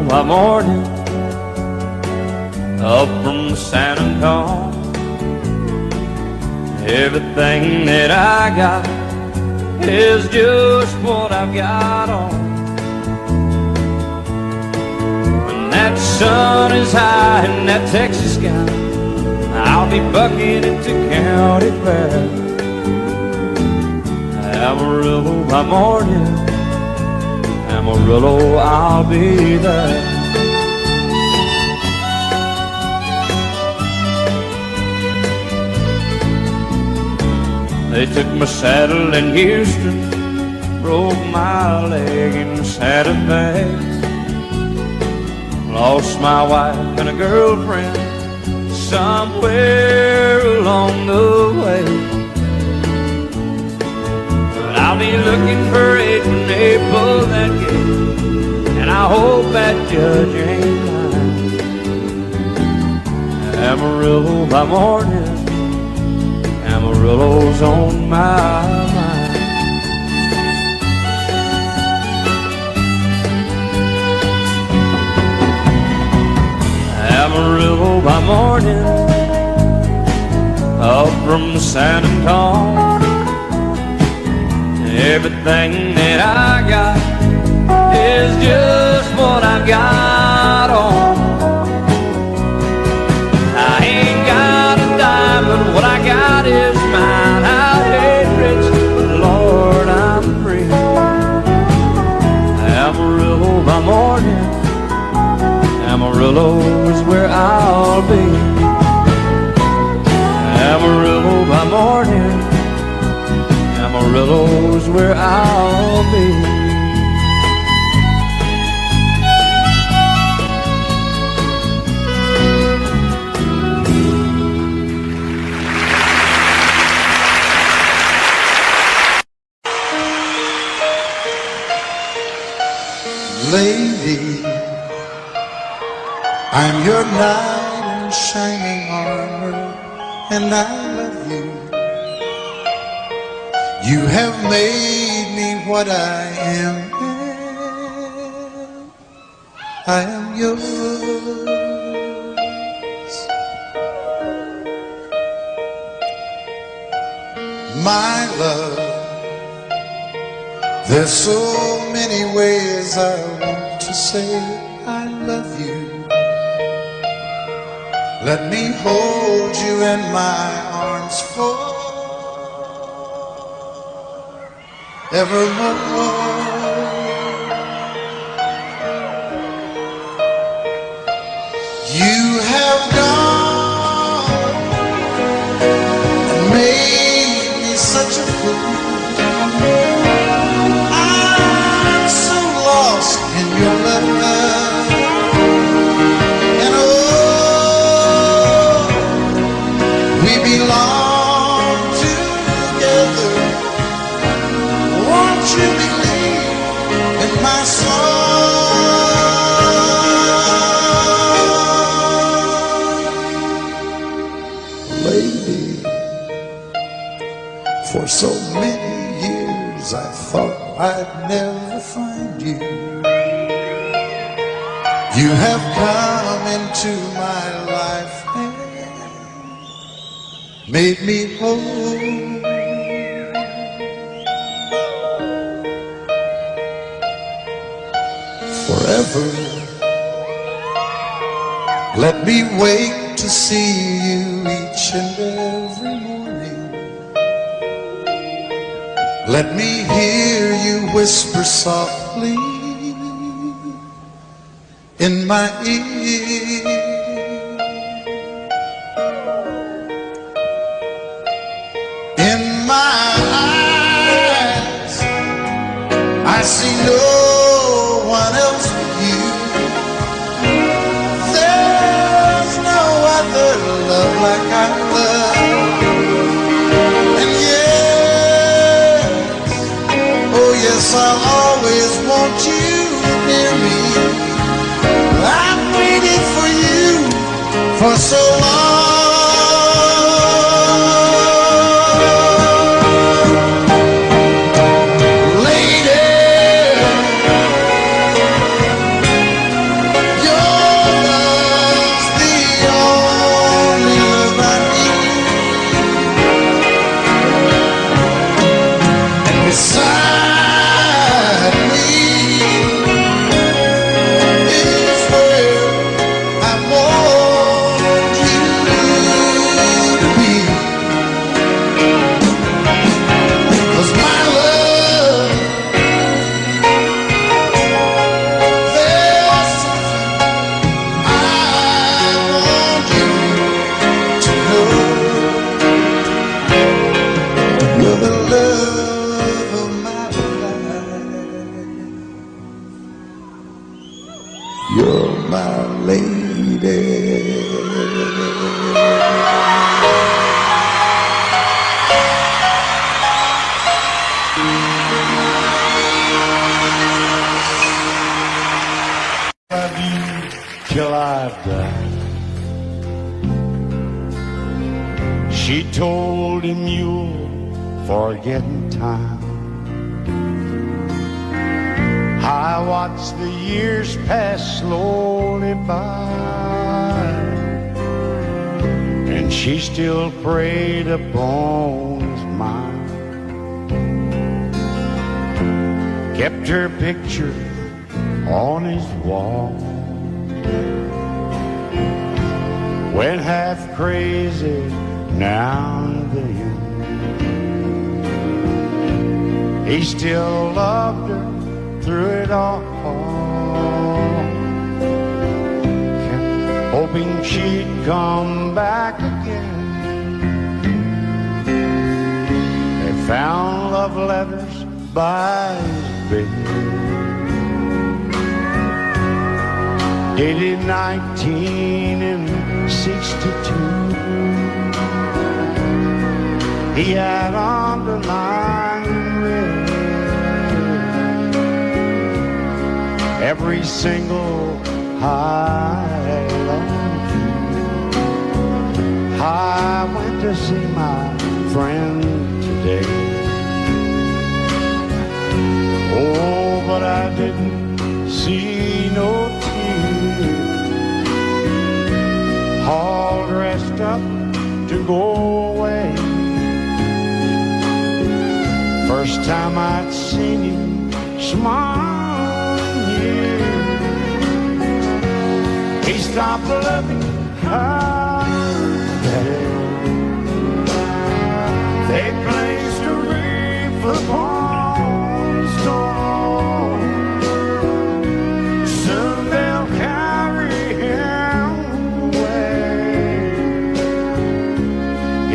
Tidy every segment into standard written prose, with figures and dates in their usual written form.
by morning up from San Antonio. Everything that I got is just what I've got on. When that sun is high in that Texas sky, I'll be bucketed to county fair. Amarillo by morning, Amarillo, I'll be there. They took my saddle in Houston, broke my leg in Santa Fe. Lost my wife and a girlfriend somewhere along the way. But I'll be looking for it when they pull that gate, and I hope that judge ain't lying. Amarillo by morning, Amarillo's on my mind. Amarillo by morning up from San Antonio. Everything that I got is just what I've got on. I ain't got a dime, but what I got is mine. I ain't rich, but Lord, I'm free. Amarillo by morning, Amarillo is where I'll be. Amarillo by morning, Amarillo's where I'll be. Lady, I'm your knight in shining armor, and I love you. You have made me what I am. I am yours. My love, there's so many ways I want to say I love you. Let me hold you in my arms forevermore. You have gone and made me such a fool. I'm so lost in your love, and oh, we belong together. Won't you believe in my song? Lady, for so many years I thought I'd never find you. You have come into my life and made me whole. Forever, let me wake to see you each and every morning. Let me hear you whisper softly in my ear. In my eyes, I see no one else but you. There's no other love like I love. And yes, oh yes, I'll always want you near me. I've waited for you for so long. Lady, that. She told him you'll forget in time. I watched the years pass slowly by, and she still preyed upon his mind. Kept her picture on his wall. Went half crazy now and then. He still loved her through it all. Kept hoping she'd come back again. They found love letters by his bed, dated 1962. He had underlined red every single I love you. I went to see my friend today. Oh, but I didn't see no tears. All dressed up to go away. First time I'd seen him smile in years. He stopped loving her today. They placed a wreath upon his door. Soon they'll carry him away.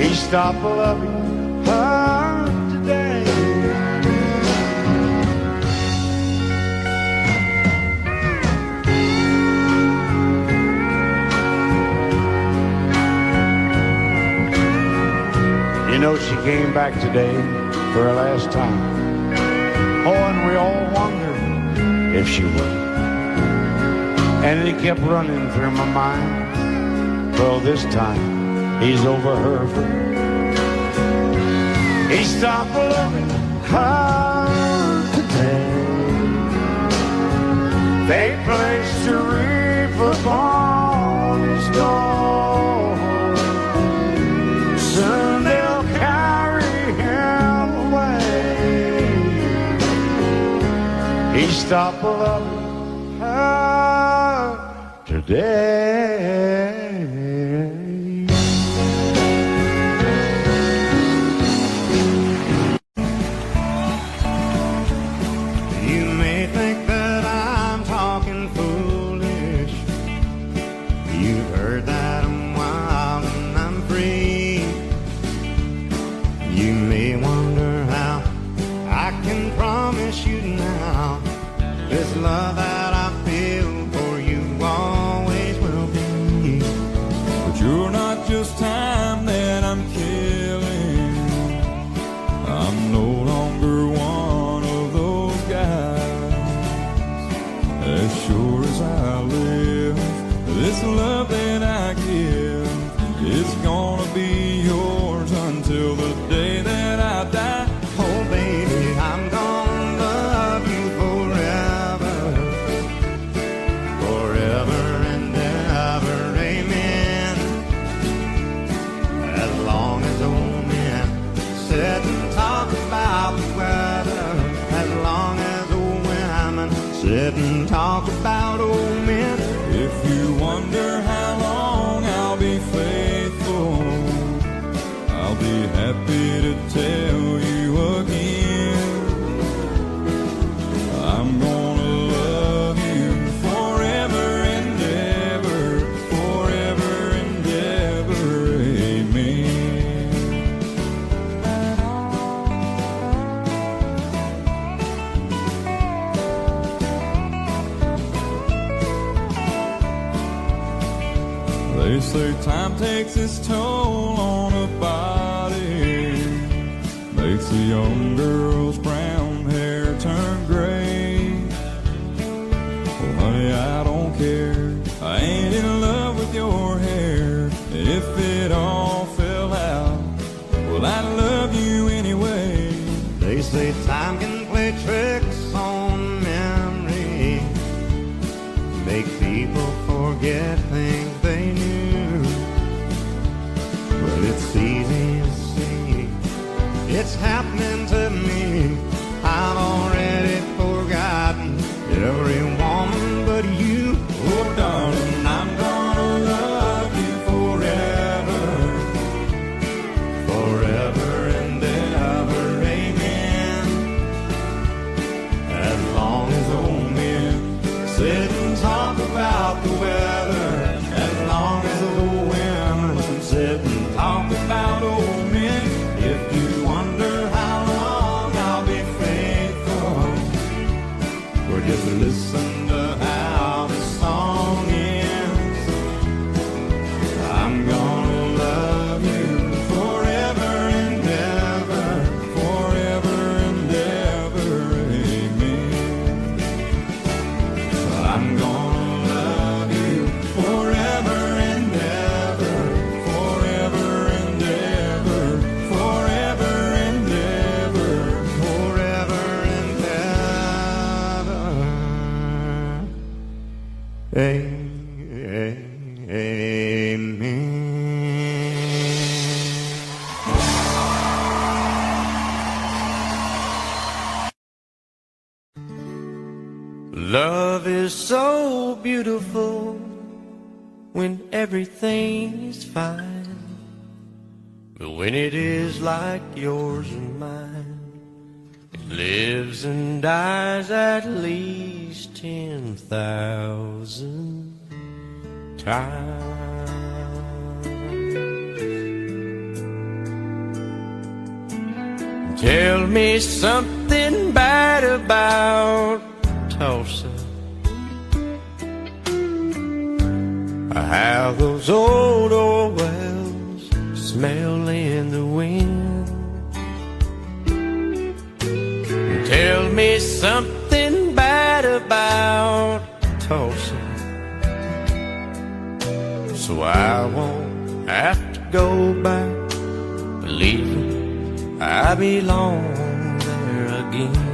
He stopped loving her today. You know, she came back today for her last time. Oh, and we all wondered if she would. And it kept running through my mind. Well, this time he's over her. He stopped loving her today. They placed a wreath upon his door. Soon they'll carry him away. He stopped loving her today. You may think that I'm talking foolish. You've heard that I'm wild and I'm free. You may wonder how I can promise you now this love that I feel for you always will be. But you're not just time that I'm killing. I'm no longer one of those guys. As sure as I live, this love that I give is gonna be yours until the day that I die. Oh baby, I'm gonna love you forever, forever and ever, amen. As long as old men sit and talk about the weather, as long as old women sit and talk about old men. If you wonder how long I'll be faithful, I'll be happy to tell you again. I'm gonna love you forever and ever, forever and ever, amen. They say time takes its toll on a body, makes a young girl's brown hair turn gray. Well, honey, I don't care. I ain't in love it's happening to me. I've already forgotten every woman but you. Oh, darling, I'm gonna love you forever, forever and ever, amen. As long as old men sit and talk about the weather, as long as old women sit and talk about old men. If you wonder how long I'll be faithful, or just listen to how the song ends. I'm gonna love you forever and ever, forever and ever, amen. I'm gonna love you forever and ever, forever and ever, forever and ever, forever and ever, amen. Love is so beautiful when everything is fine, but when it is like yours and mine, it lives and dies at least 10,000 times. Tell me something bad about Tulsa, how those old wells smell in the wind. Tell me something bad about Tulsa, so I won't have to go back, believing I belong there again.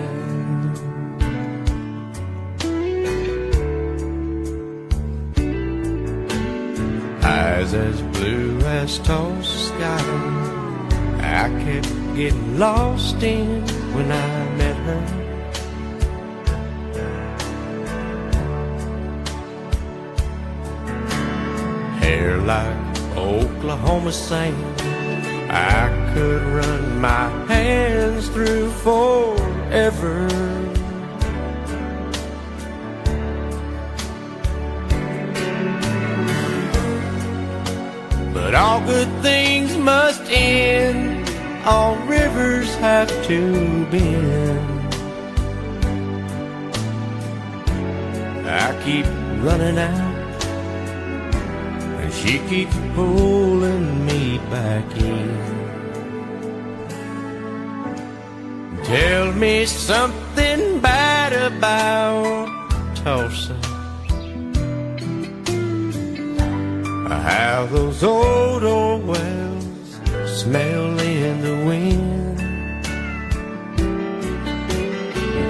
Eyes as blue as Tulsa sky, I kept getting lost in when I met her. Hair like Oklahoma sand, I could run my hands through forever. But all good things must end, all rivers have to bend. I keep running out, and she keeps pulling me back in. Tell me something bad about Tulsa, how those old wells smell in the wind.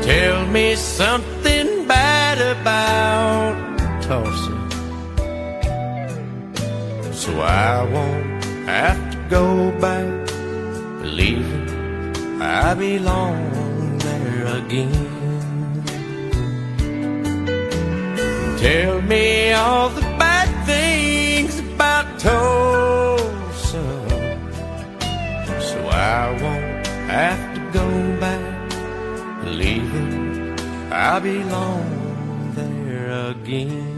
Tell me something bad about Tulsa, so I won't have to go back, believing I belong there again. Tell me all the bad things about Tulsa, so I won't have to go back, believing I belong there again.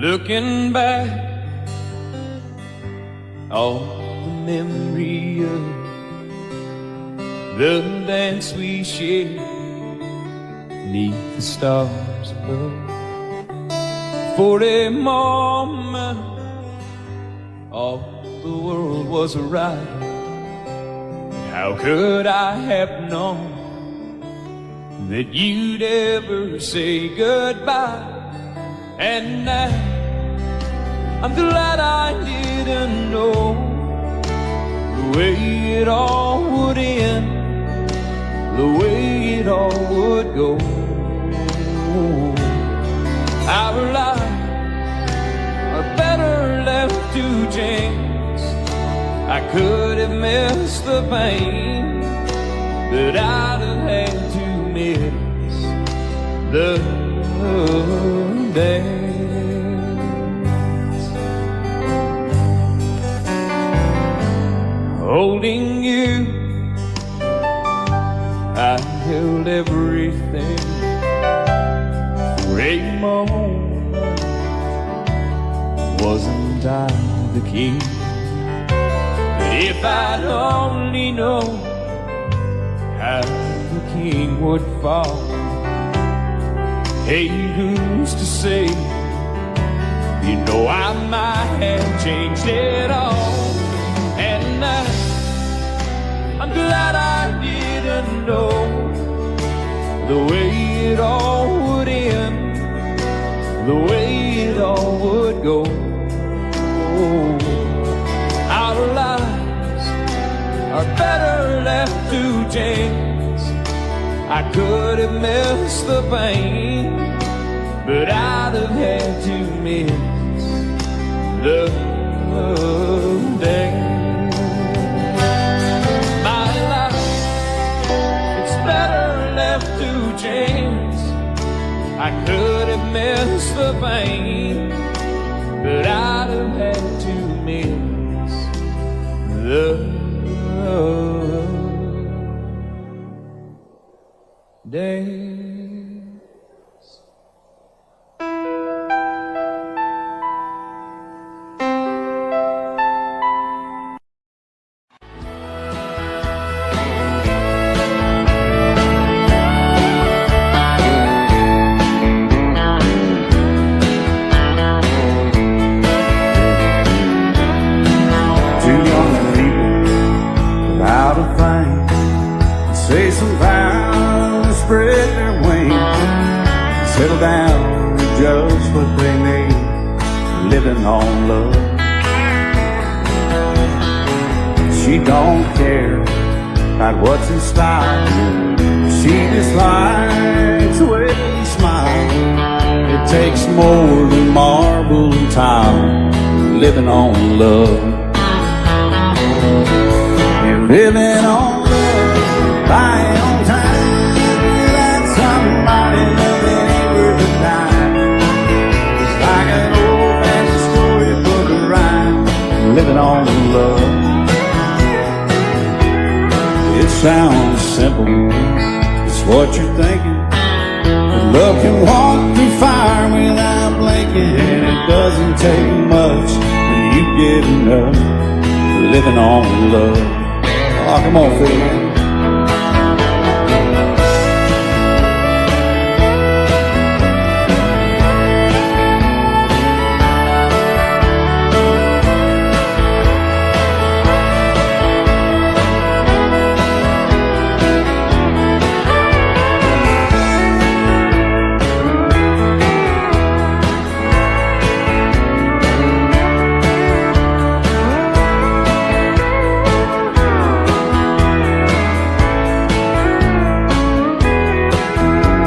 Looking back, all the memory of the dance we shared neath the stars above. For a moment, all the world was right. How could I have known that you'd ever say goodbye? And now I'm glad I didn't know the way it all would end, the way it all would go. Our lives are better left to chance. I could have missed the pain, but I'd have had to miss the dance. Holding you, I held everything for a moment. Wasn't I the king? But if I'd only known how the king would fall, hey, who's to say? You know I might have changed it all. And I'm glad I didn't know the way it all would end, the way it all would go. Our lives are better left to chance. I could have missed the pain, but I'd have had to miss the dance. My life, it's better left to chance. I could have missed the pain, but I'd have had to miss the days. Two young people without a thing, say some vows, spread their wings, settle down to just what they need, living on love. She don't care about what's in style, she just likes the way you smile. It takes more than marble and tile, living on love. You're living on love, buying on time, without somebody loving ain't worth a dime. It's like an old-fashioned storybook of rhyme, living on love. It sounds simple, it's what you're thinking. But love can walk through fire without blinking, and it doesn't take much when you get enough, living on love. Oh, come on, Phil, man.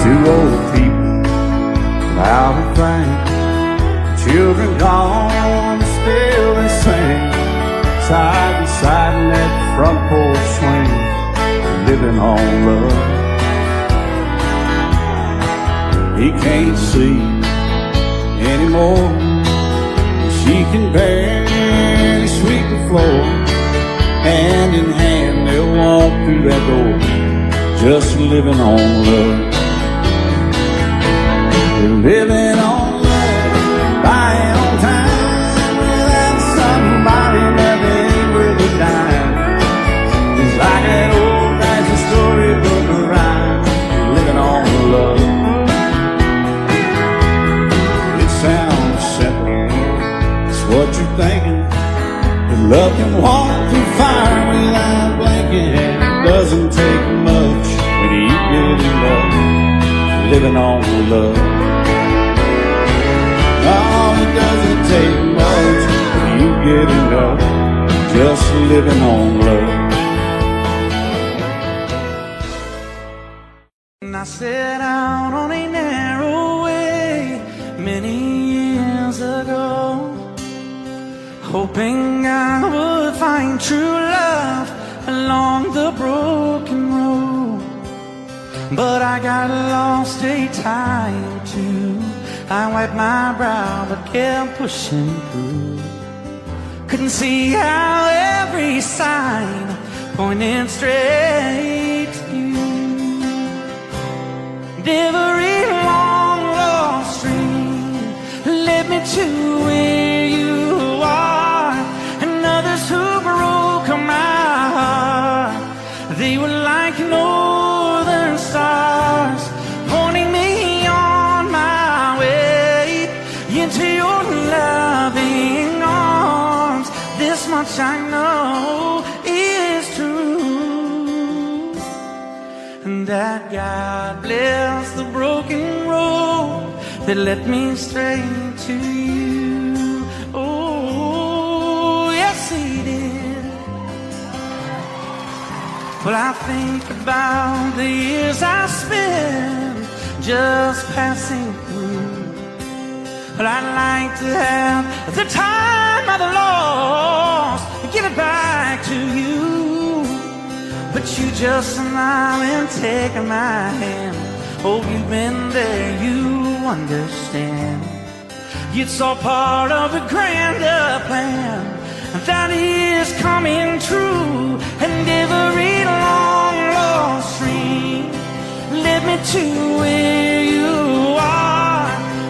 Two old people without a thing, children gone, still they sing, side by side in that front porch swing, living on love. He can't see anymore, she can barely sweep the floor. Hand in hand they'll walk through that door, just living on love. Living on love, buying on time, without somebody loving ain't worth a dime. It's like an old-fashioned storybook of rhyme, living on love. It sounds simple, it's what you're thinking. But love can walk through fire without blinking, and it doesn't take much when you get in love, living on love. Oh, it doesn't take much when you get in love, just living on love. And I set out on a narrow way many years ago, hoping I would find true love along the broken road. But I got lost a time or two. I wiped my brow but kept pushing through. Couldn't see how every sign pointed straight to you. Every long lost stream led me to where you are, and others who broke my heart, they were like northern stars, pointing me on my way into your loving arms. This much I know is true, and that God bless the broken road that led me straight to you. Oh, yes, He did. Well, I think about the years I spent just passing through. But I'd like to have the time I've lost and give it back to you. But you just smile and take my hand. Oh, you've been there, you understand. It's all part of a grander plan that is coming true. And every long lost stream led me to where you are,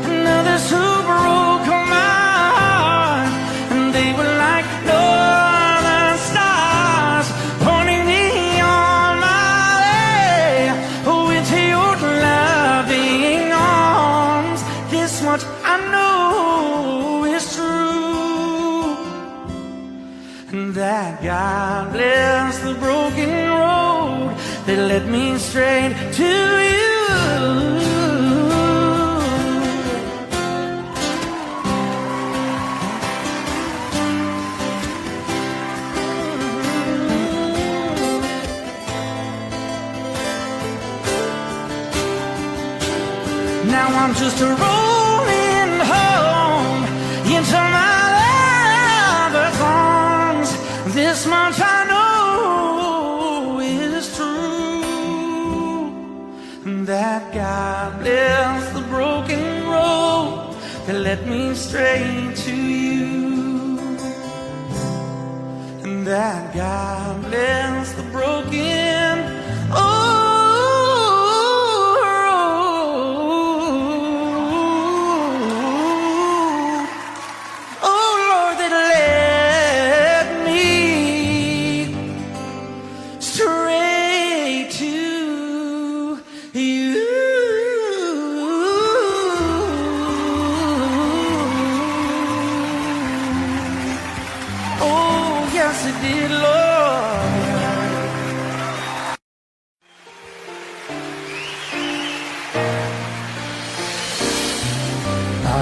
and others who broke my heart, and they were like northern stars, pointing me on my way, oh, into your loving arms. This much I know is true, and that God bless the broken road that led me straight to you. Now I'm just rolling home into my lover's arms. This much I know is true, that God bless the broken road that led me straight to you, and that God bless the broken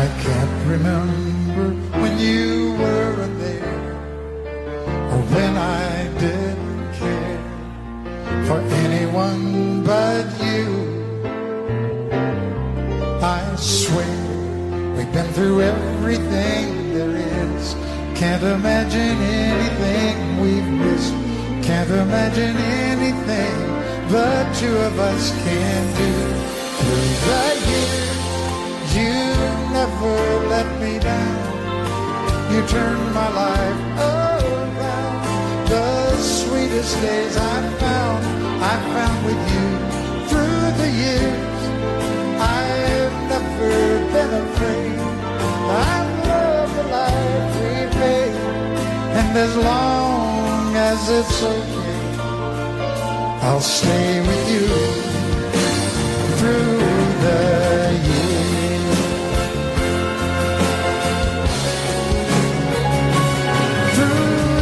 I can't remember when you weren't there, or when I didn't care for anyone but you. I swear we've been through everything there is. Can't imagine anything we've missed. Can't imagine anything the two of us can do. Through the years, you never let me down. You turned my life around. The sweetest days I found with you. Through the years, I've never been afraid. I love the life we made, and as long as it's okay, I'll stay with you through the years. Through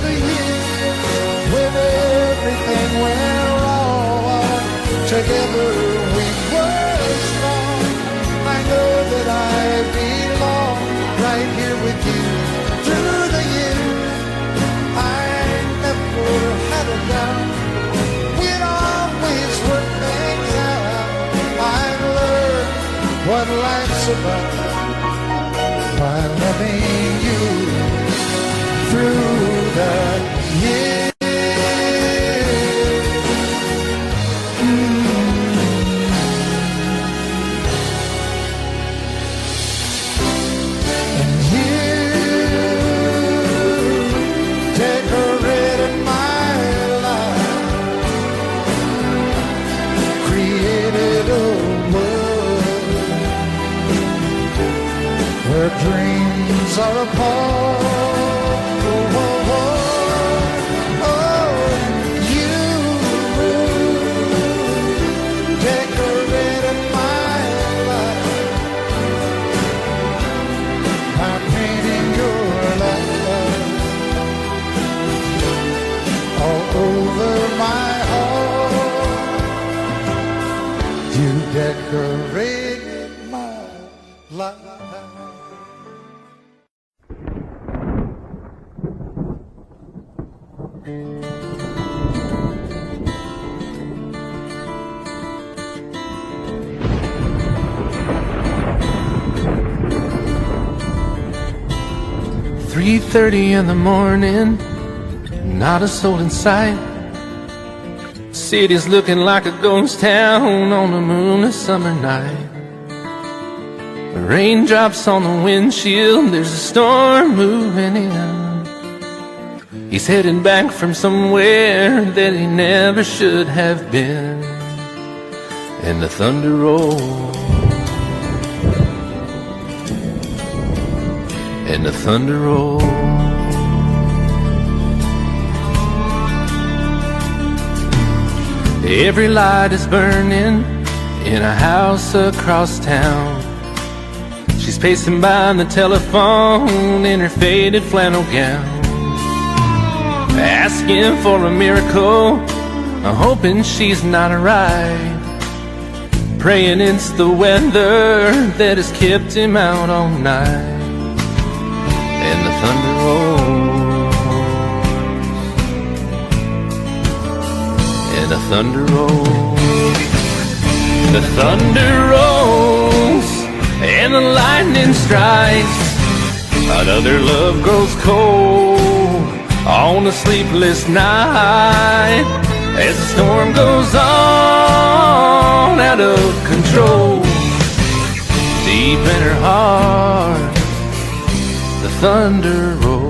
survive by loving you through the years. And you decorated my life, created a world where dreams are apart. Oh, oh, oh, oh, you decorated my life by painting your love all over my heart. You decorated my life. "3:30 in the morning, not a soul in sight. City's looking like a ghost town on a moonless summer night. Raindrops on the windshield, there's a storm moving in. He's heading back from somewhere that he never should have been. And the thunder rolls, and the thunder rolls. Every light is burning in a house across town. She's pacing by the telephone in her faded flannel gown, asking for a miracle, hoping she's not alright, praying it's the weather that has kept him out all night. And the thunder rolls, and the thunder rolls. The thunder rolls, and the lightning strikes. Another love grows cold on a sleepless night, as the storm goes on out of control. Deep in her heart, the thunder rolls.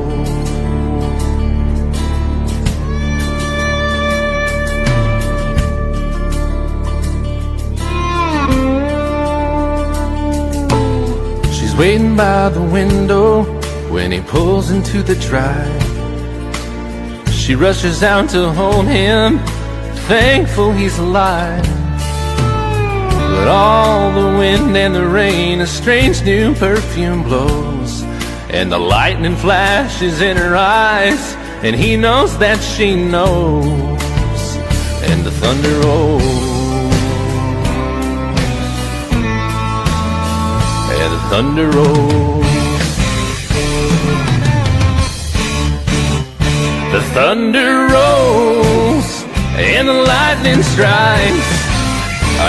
She's waiting by the window when he pulls into the drive. She rushes out to hold him, thankful he's alive. But all the wind and the rain, a strange new perfume blows, and the lightning flashes in her eyes, and he knows that she knows. And the thunder rolls, and the thunder rolls. The thunder rolls, and the lightning strikes.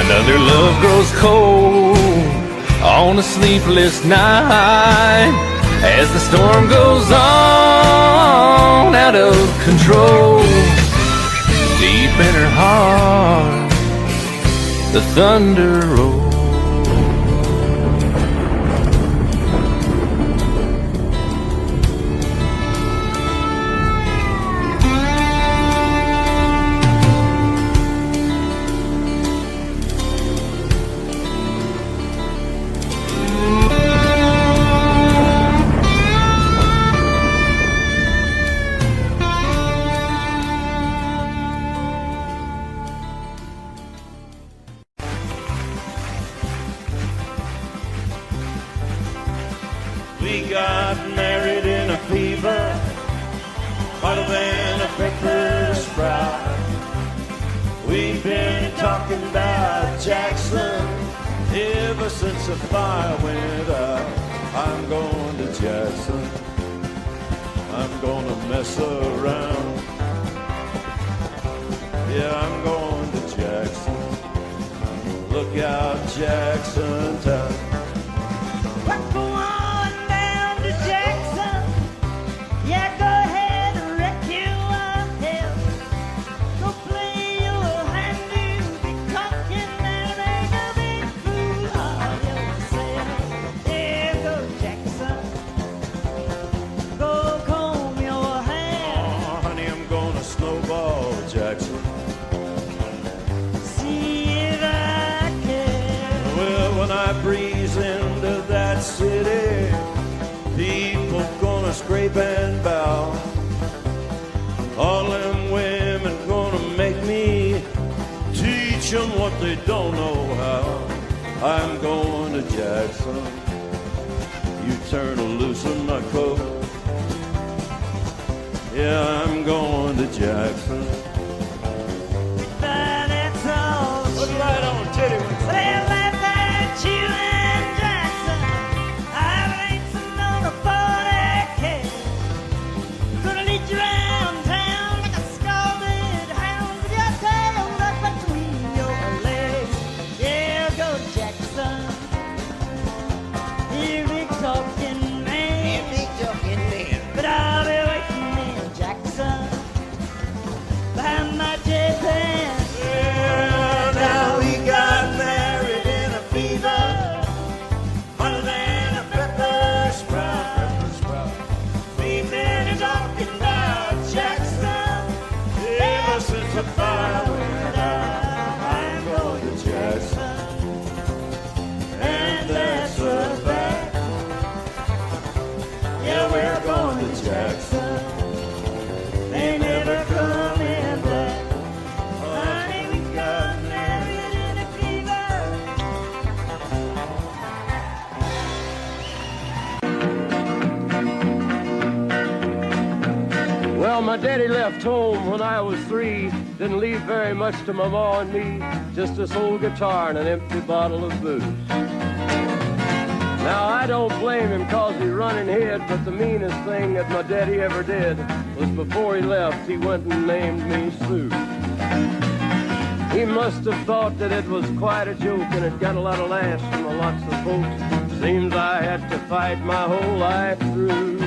Another love grows cold on a sleepless night, as the storm goes on out of control. Deep in her heart, the thunder rolls. We got married in a fever, hotter than a pepper sprout. We've been talking about Jackson ever since the fire went out. I'm going to Jackson, I'm gonna mess around. Yeah, I'm going to Jackson, look out Jackson town. scrape and bow. All them women gonna make me teach them what they don't know how. I'm going to Jackson. You turn loose in my coat. Yeah, I'm going to Jackson. But it's all Put it right on, Teddy. Well, that you and Jackson, I'm racing on a 40K. Gonna lead you around town like a scalded hound with your tail up between your legs. Yeah, go Jackson. You big talking man. Big talking man. But I'll be waiting in Jackson behind my J-Pan. Yeah, now we got married in a fever, hotter than a pepper sprout. We've been talking about Jackson ever since the fire went out. I'm going to Jackson, and that's a fact. Yeah, we're going to Jackson. They never coming back. Honey, we got married in a fever. Well, my daddy left home when I was 3. Didn't leave very much to my ma and me. Just this old guitar and an empty bottle of booze. Now, I don't blame him 'cause he running hid, but the meanest thing that my daddy ever did was before he left, he went and named me Sue. He must have thought that it was quite a joke, and it got a lot of laughs from lots of folks. Seems I had to fight my whole life through.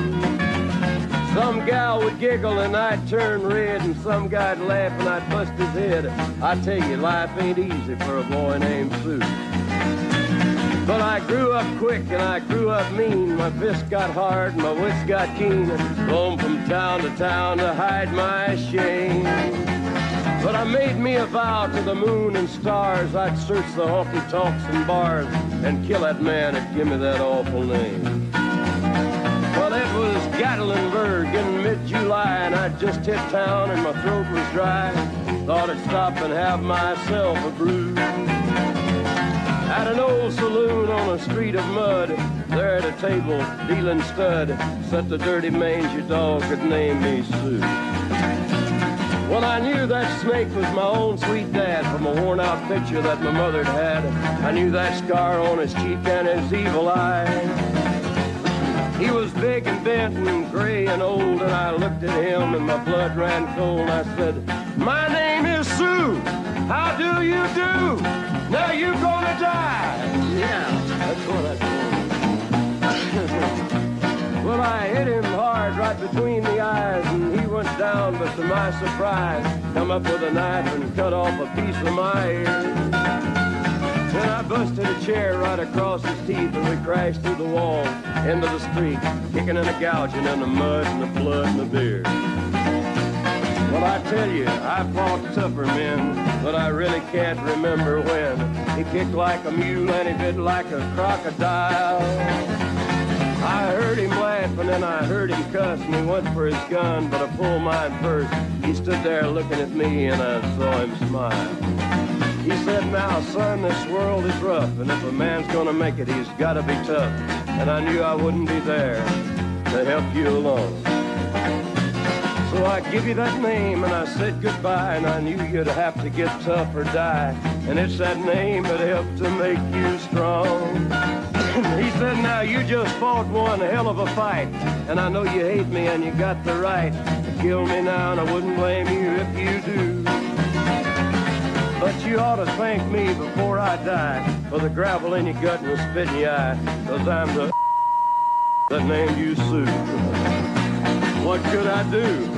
Some gal would giggle and I'd turn red, and some guy'd laugh and I'd bust his head. I tell you, life ain't easy for a boy named Sue. But I grew up quick and I grew up mean. My fists got hard and my wits got keen. Roamed from town to hide my shame. But I made me a vow to the moon and stars. I'd search the honky-tonks and bars and kill that man that give me that awful name. Well, it was Gatlinburg in mid-July, and I'd just hit town and my throat was dry. Thought I'd stop and have myself a brew. At an old saloon on a street of mud, there at a table, dealing stud, sat the dirty mangy dog that named me Sue. Well, I knew that snake was my own sweet dad from a worn-out picture that my mother'd had. I knew that scar on his cheek and his evil eye. He was big and bent and gray and old, and I looked at him and my blood ran cold. I said, "My name is Sue. How do you do? Now you gonna die." Yeah, that's what I told him. Well, I hit him hard right between the eyes, and he went down, but to my surprise, come up with a knife and cut off a piece of my ear. Then I busted a chair right across his teeth, and we crashed through the wall into the street, kicking and a gouging in the mud and the blood and the beer. Well, I tell you, I fought tougher men, but I really can't remember when. He kicked like a mule and he bit like a crocodile. I heard him laugh and then I heard him cuss, and he went for his gun, but I pulled mine first. He stood there looking at me and I saw him smile. He said, "Now, son, this world is rough, and if a man's gonna make it, he's gotta be tough." And I knew I wouldn't be there to help you along. So I give you that name and I said goodbye, and I knew you'd have to get tough or die. And it's that name that helped to make you strong. He said, "Now you just fought one hell of a fight, and I know you hate me and you got the right to kill me now, and I wouldn't blame you if you do. But you ought to thank me before I die for the gravel in your gut and the spit in your eye, 'cause I'm the that named you Sue." What could I do?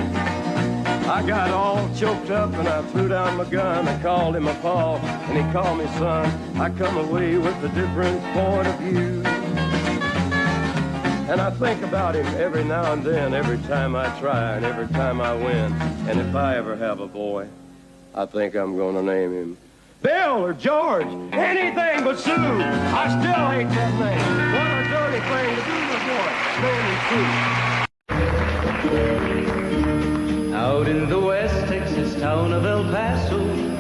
I got all choked up and I threw down my gun. I called him a pa and he called me son. I come away with a different point of view. And I think about him every now and then, every time I try and every time I win. And if I ever have a boy, I think I'm gonna name him Bill or George, anything but Sue. I still hate that name. What a dirty thing to do to a boy, name him Sue.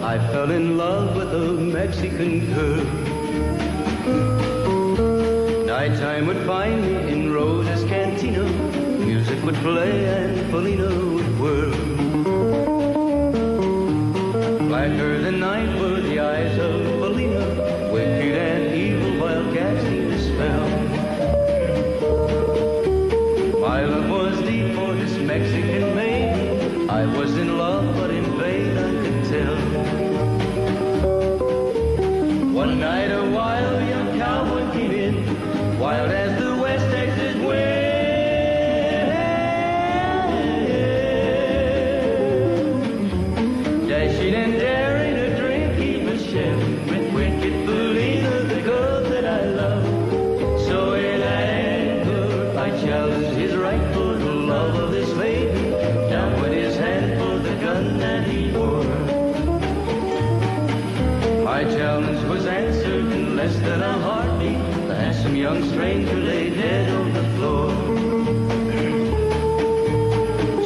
I fell in love with a Mexican girl. Nighttime would find me in Rosa's cantina. Music would play and Felina would whirl. Blacker than night were the eyes of Felina, wicked and evil while casting a spell. My love was deep for this Mexican maiden. I was in love, but in vain I could tell. One night a wild young cowboy came in, wild as the West Texas wind. Dashing and daring to drink, he was sharing with wicked Felina, the girl that I love. So in anger I challenged his right for the love of this maiden. Down went his hand for the gun that he wore. My challenge was answered in less than a heartbeat. The handsome young stranger lay dead on the floor.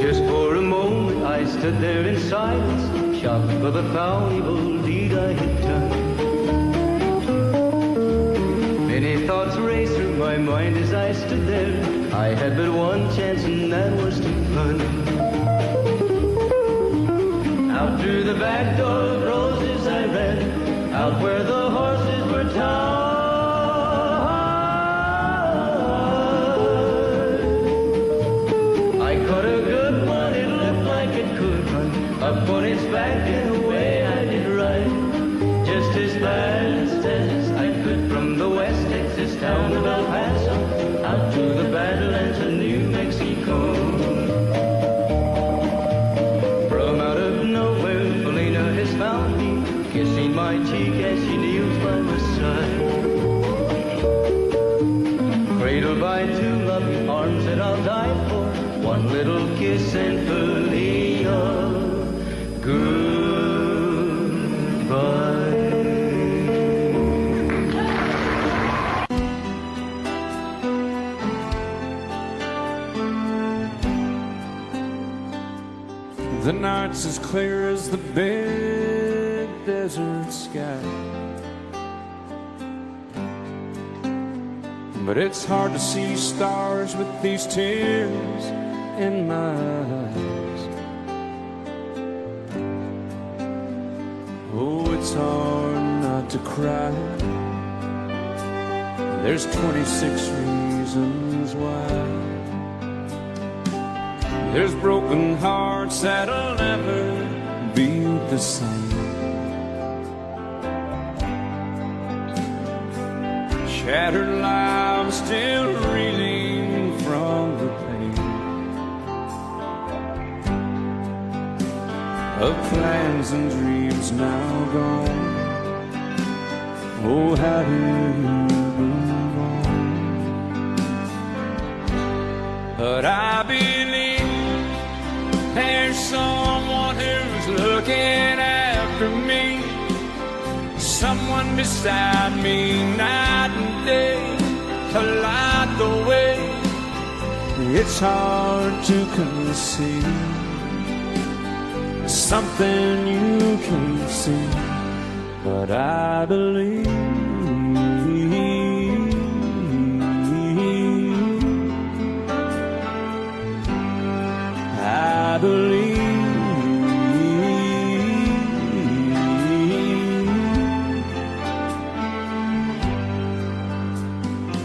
Just for a moment I stood there in silence, shocked for the foul evil deed I had done. Many thoughts raced through my mind as I stood there. I had but one chance and that was to run. Out through the back door of Roses I ran, out where the horses were tied. I caught a good one, it looked like it could run, up on its back and away I did ride. Just as fast as I could from the West Texas town of El Paso, out to the Badlands of New Mexico. From out of nowhere, Felina has found me, kissing my cheek as she kneels by my side. Cradled by two loving arms that I'll die for, one little kiss and Felina, goodbye. The night's as clear as the big desert sky, but it's hard to see stars with these tears in my eyes. Oh, it's hard not to cry. There's 26 reasons why. There's broken hearts that'll never be the same. Shattered lives still reeling from the pain of plans and dreams now gone. Oh, how do you move on? But I believe there's someone who's looking after me, someone beside me night and day to light the way. It's hard to conceive something you can't see, but I believe. I believe.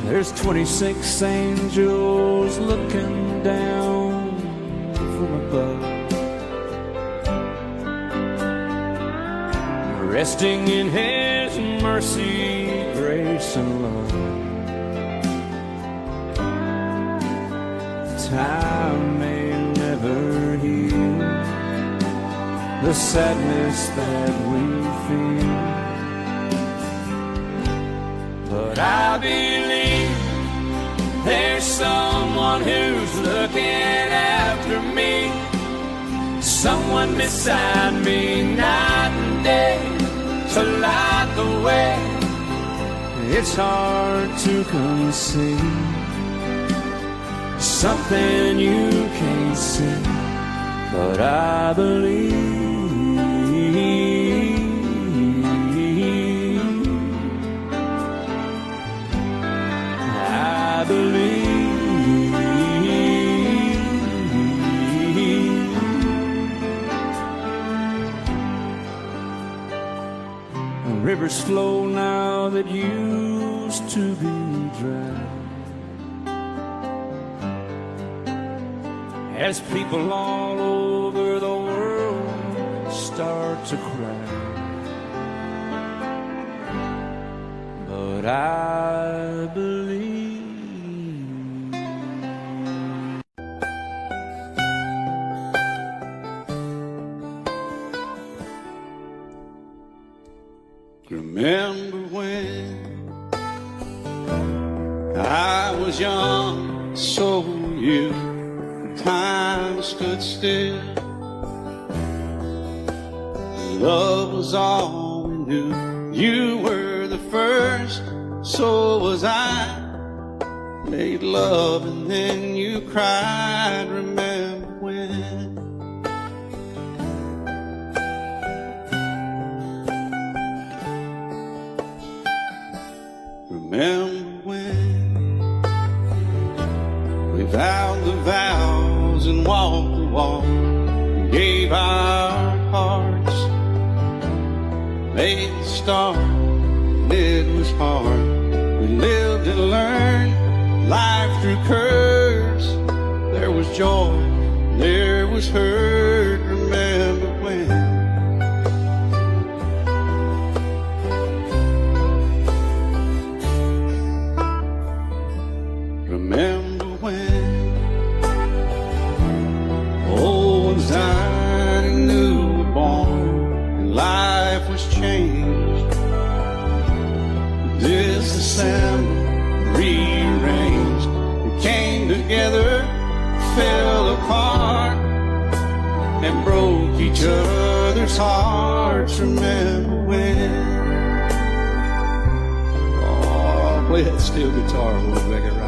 There's 26 angels looking down from above, resting in His mercy, grace, and love. Time may never heal the sadness that we feel, but I believe there's someone who's looking after me, someone beside me night and day to light the way. It's hard to conceive something you can't see, but I believe. rivers flow now that used to be dry. As people all over the world start to cry. But I believe remember when I was young, so were you. Time stood still. Love was all we knew. You were the first, so was I. Made love and then you cried. Remember when? Remember when we vowed the vows and walked the walk, and gave our hearts, made the start, and it was hard. We lived and learned life through curves. There was joy, there was hurt. Remember when? Remember when old ones died and new were born, and life was changed, disassembled, rearranged. We came together, fell apart, and broke each other's hearts. Remember when? Oh, play that steel guitar a little bit, right?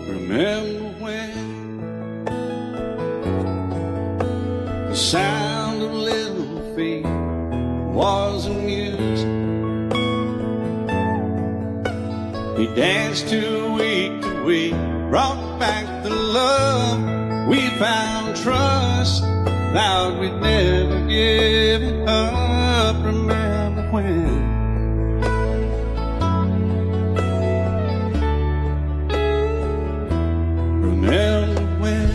Remember when the sound of little feet was amused? We danced to week, brought back the love. We found trust, vowed we'd never give it up. Remember when? Remember when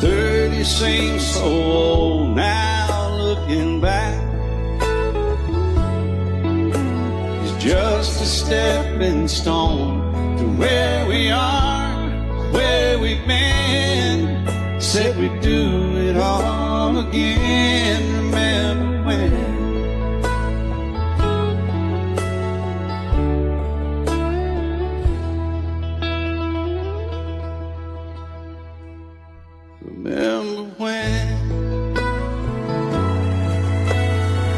30 seems so old now, looking back. It's just a stepping stone to where we are, where we've been. Said we'd do it all again. Remember when? Remember when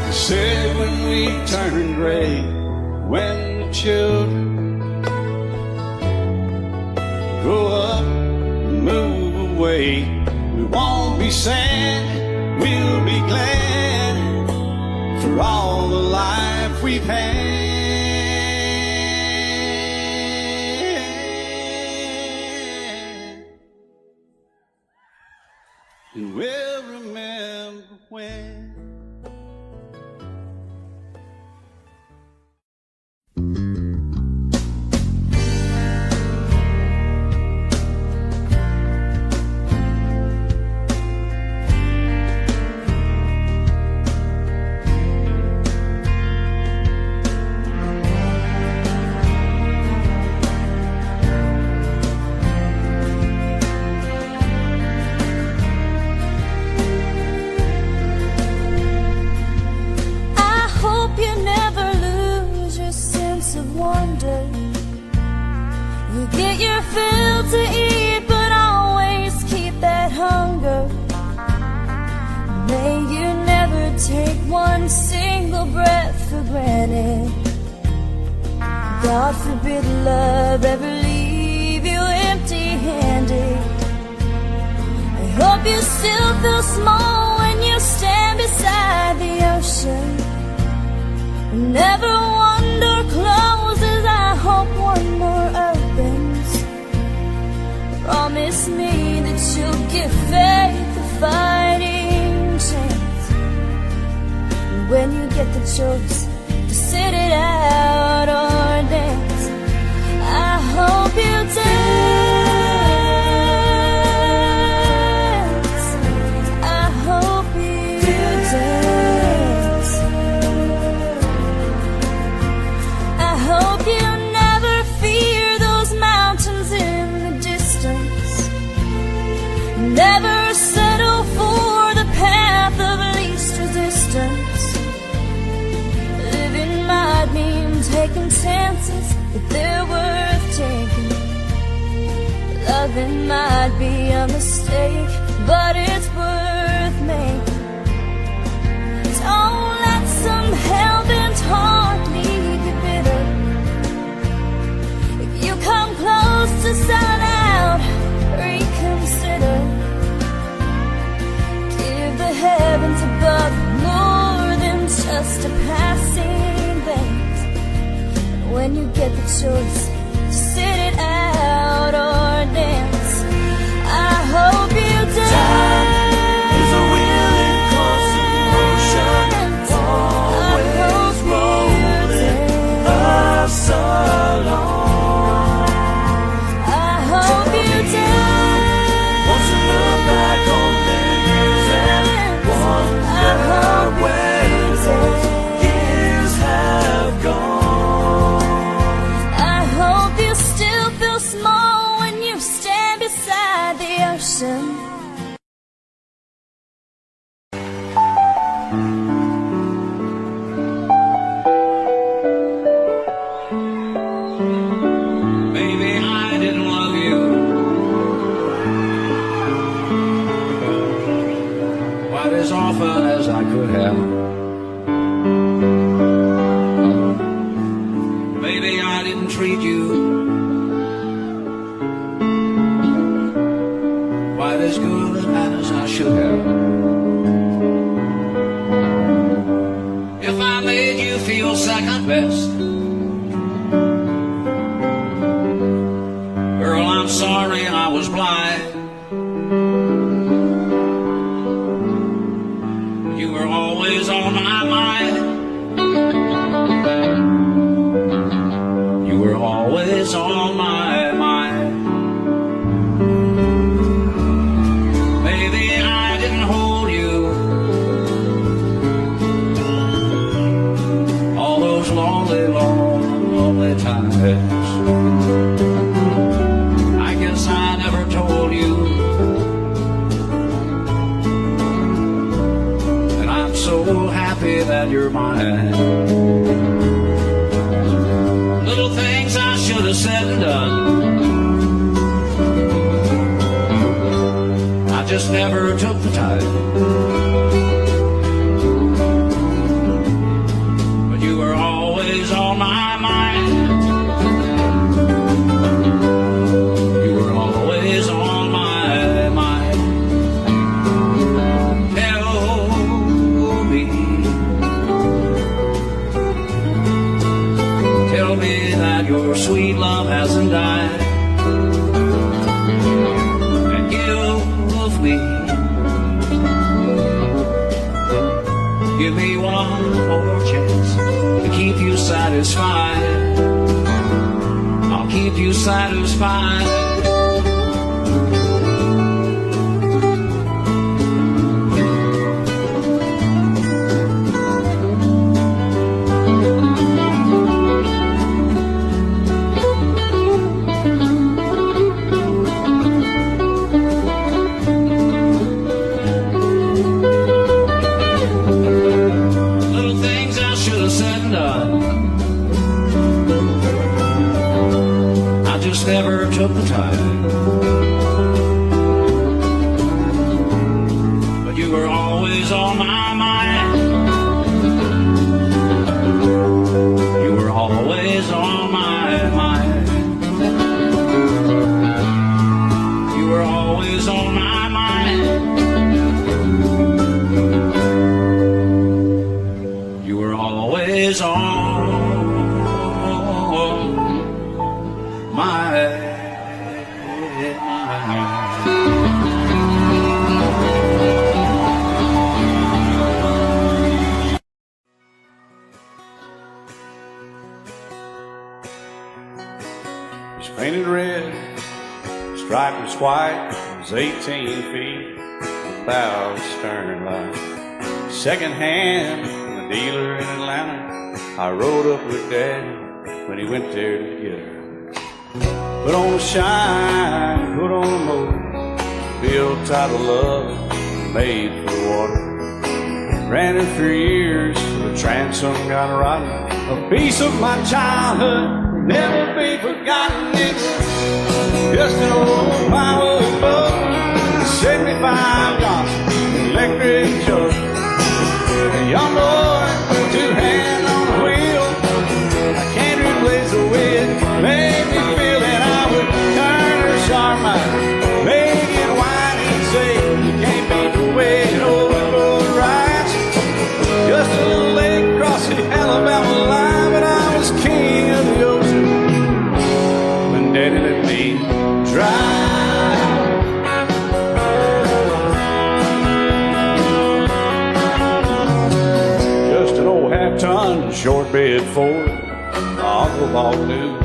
they said when we turned gray, when the children grow up and move away, we won't be sad, we'll be glad for all the life we've had. And we'll remember when. granted. God forbid love ever leave you empty-handed. I hope you still feel small when you stand beside the ocean. Never one door closes, I hope one more opens. Promise me that you'll give faith a fighting chance. And when you get the choice to sit it out or dance, I hope you dance. I hope you dance. I hope you never fear those mountains in the distance. Never settle for the path of least resistance. Living might mean taking chances, but they're worth taking. Loving might be a mistake, but it's worth making. Don't let some hell-bent heart leave you bitter. If you come close to selling out, reconsider. Give the heavens above more than just a passing glance. And when you get the choice to sit it out or dance, I hope you dance. Is a willing constant motion, always rolling us along. I hope you dance. Once you look back on the years and wonder where those years have gone. I hope you still feel small when you stand beside the ocean. Maybe I didn't love you quite as often as I could have. Maybe I didn't treat you quite as good as I should have. If I made you feel second best, girl, I'm sorry I was blind. You were always on my mind. You were always on my mind. Maybe I didn't hold you all those lonely, lonely times. I guess I never told you, and I'm so happy that you're mine. Little things I should have said and done, I just never took the time. But you were always on my mind. You were always on my mind. Tell me, tell me that your sweet love hasn't died. And give me one more chance to keep you satisfied. I'll keep you satisfied. Never took the time, but you were always on my mind. always on my mind. You were always on my mind. You were always on my mind. Painted red, striped was white, it was 18 feet, bow stern light. Second hand from a dealer in Atlanta, I rode up with Daddy when he went there to get her. Put on the shine, put on the motor, built tight of love, made for the water. Ran it for years, the transom got rotten. A piece of my childhood never be forgotten. It's just an old power boat, 75 Johnson, electric jug. A young boy, two hands on the wheel. I can't replace the way it made me feel that I would turn her sharp mind, make it wide and say you can't beat the way it overboard rides. Just a little lake across the Alabama line, but I was king of the ocean. Daddy let me drive. Just an old half-ton short bed Ford my uncle bought new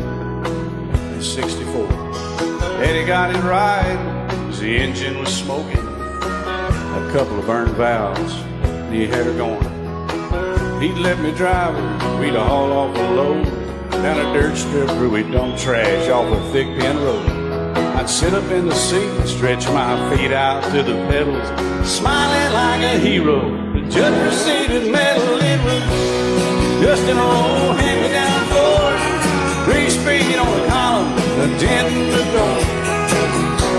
in '64. Daddy got it right as the engine was smoking, a couple of burned valves, and he had her going. He'd let me drive her, we'd haul off a load down a dirt strip where we dumped trash off a thick pin road. I'd sit up in the seat and stretch my feet out to the pedals, smiling like a hero. The judge proceeded metal, it was just an old hand-me-down Ford, 3-speed on the column, a dent in the door.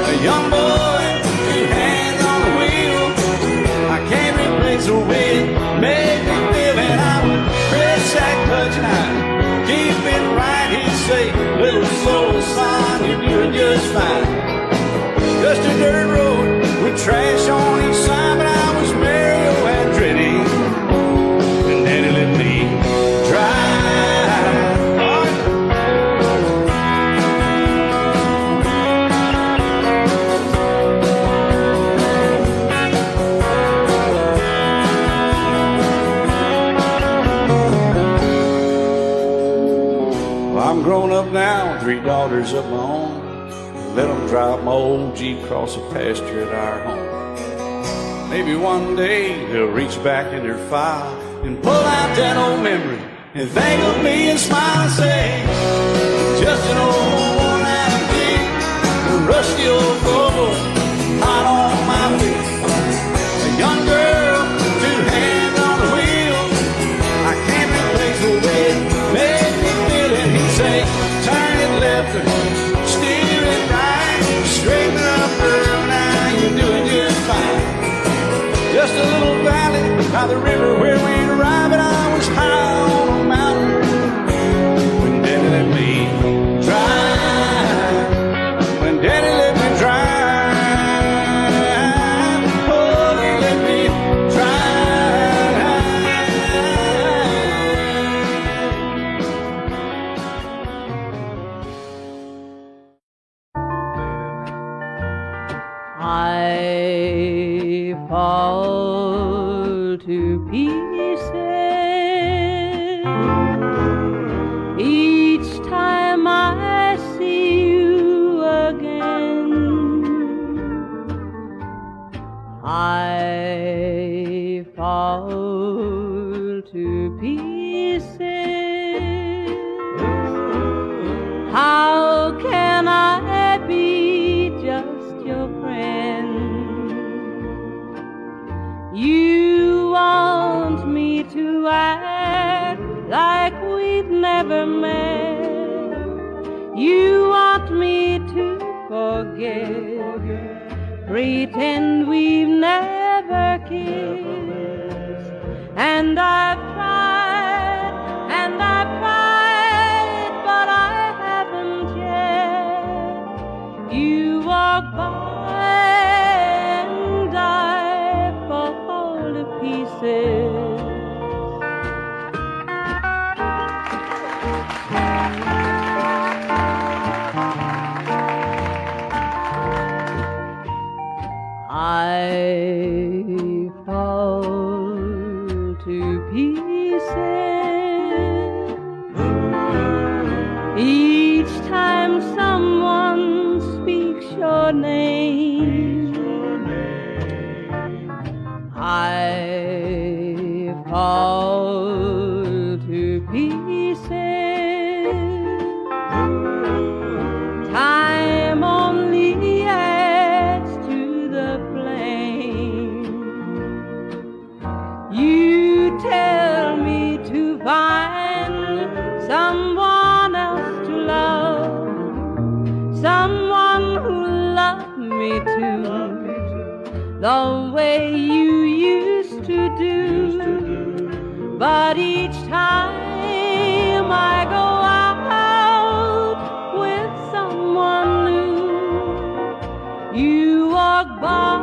A young boy, two hands on the wheel. I can't replace the way it made me feel, and I would press that clutch and I'd keep it right, he'd say, little slow, son, you're doing just fine. Just a dirt road with trash on each side, but I was Mario Andretti, and Daddy let me drive. I'm grown up now, 3 daughters of my own. Let them drive my old Jeep across the pasture at our home. Maybe one day they'll reach back in their file and pull out that old memory and think of me and smile and say, just an old worn-out Jeep, a rusty old Volvo, hot on my feet. A young girl, 2 hands on the wheel. I can't replace the way it made me feel it. He'd say, turn it left or steer it right, straighten up girl, now you're doing just fine. Just a little valley by the river where we'd arrive, and I was high on a mountain when Daddy let me drive. When Daddy let me drive, oh, let me I fall to pieces each time I see you again. I fall to pieces. How can I be just your friend? You want me to act like we've never met. You want me to forget, pretend we've never kissed. And I've tried, and I've tried, me to the way you used to do. But each time I go out with someone new, you walk by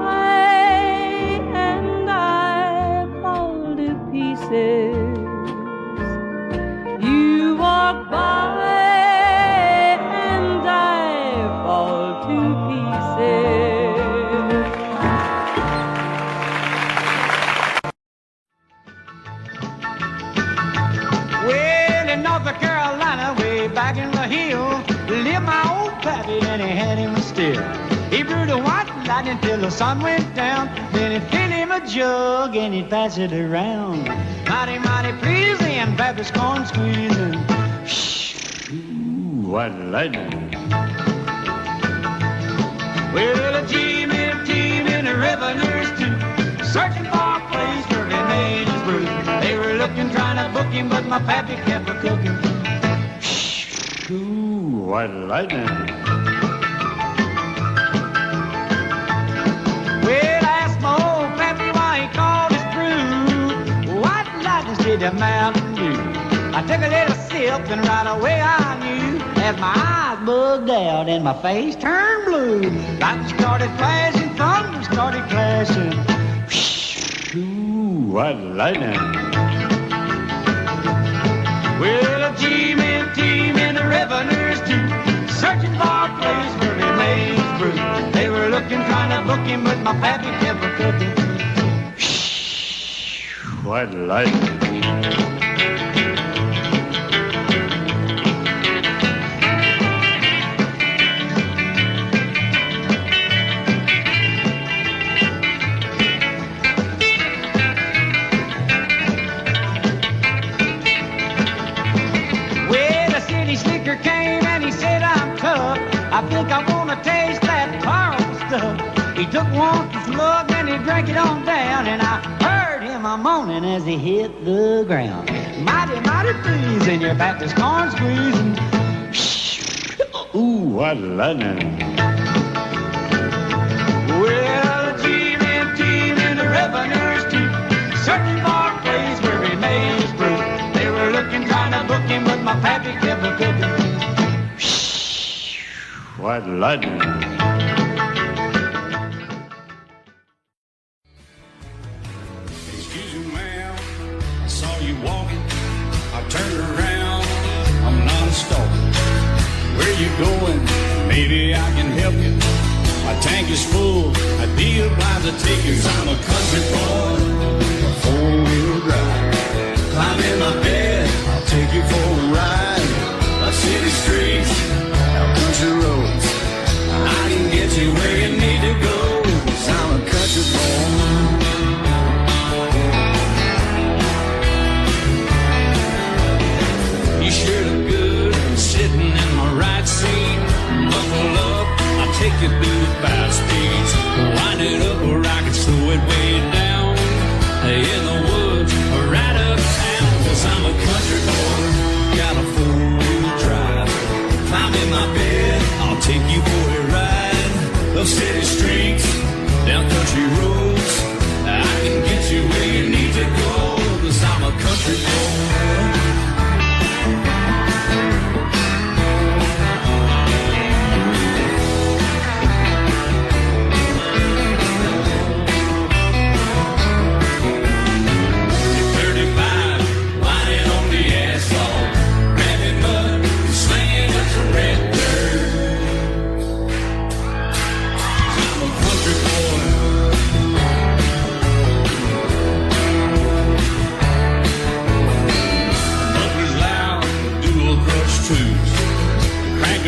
and I fall to pieces. You walk by and I fall to pieces. Well, in North Carolina, way back in the hill, lived my old pappy and he had him still. He brewed a white lightning till the sun went down. Then he'd fill him a jug and he'd pass it around. Mighty, mighty pleasing, Pappy's corn squeezing. Ooh, what lightning. Well, a team in the revenues too, searching for a place where he made his brew. They were looking, trying to book him, but my pappy kept a cooking. Ooh, what lightning. Well, I asked my old pappy why he called his brew White Lightning did the Mountain Dew. I took a little sip and right away I knew, as my eyes bugged out and my face turned blue. Lightning started flashing, thunder started clashing. Ooh, what lightning. Well, a team in the revenues too, searching for a place where he made his brew. They were looking, trying to book him, but my pappy kept a cooking. What lightning. Came and he said, I'm tough. I think I want to taste that Carl stuff. He took one slug and he drank it on down, and I heard him a moaning as he hit the ground. Mighty, mighty pleasing, your back is corn squeezing. Ooh, what lightning. Well, a team in the revenues too, searching for a place where he made his brew. They were looking, trying to book him, but my pappy kept a cooking. What lightning. Excuse me, ma'am, I saw you walking. I turned around, I'm not a stalker. Where you going? Maybe I can help you. My tank is full, I'd be obliged to take you. 'Cause I'm a country boy, a four-wheel drive. Climb in my bed, I'll take you for a ride. My city streets, our country roads, I can get you where you need to go. 'Cause I'm a country boy. You sure look good sitting in my right seat. Buckle up, I'll take you through the fast speeds. Wind it up where I can slow it way down. In the woods, right uptown. 'Cause I'm a country boy, got a four-wheel drive. Climb in my bed, I'll take you for a ride. Up city streets, down country roads, I can get you where you need to go. 'Cause I'm a country boy.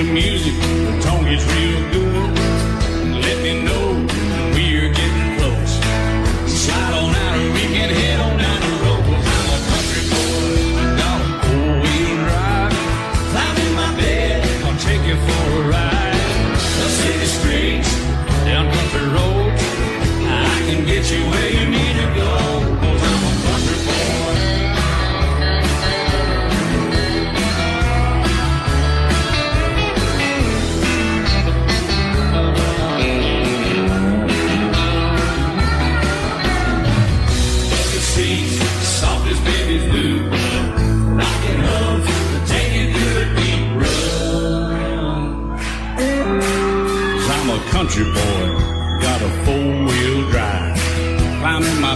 Music, the tone gets real good. Let me know when we're getting close. Slide on out and we can head on down the road. 'Cause I'm a country boy, got a four-wheel drive. Climb in my bed, I'll take you for a ride. The city streets, down country roads, I can get you where you need to go. 'Cause I'm a country boy.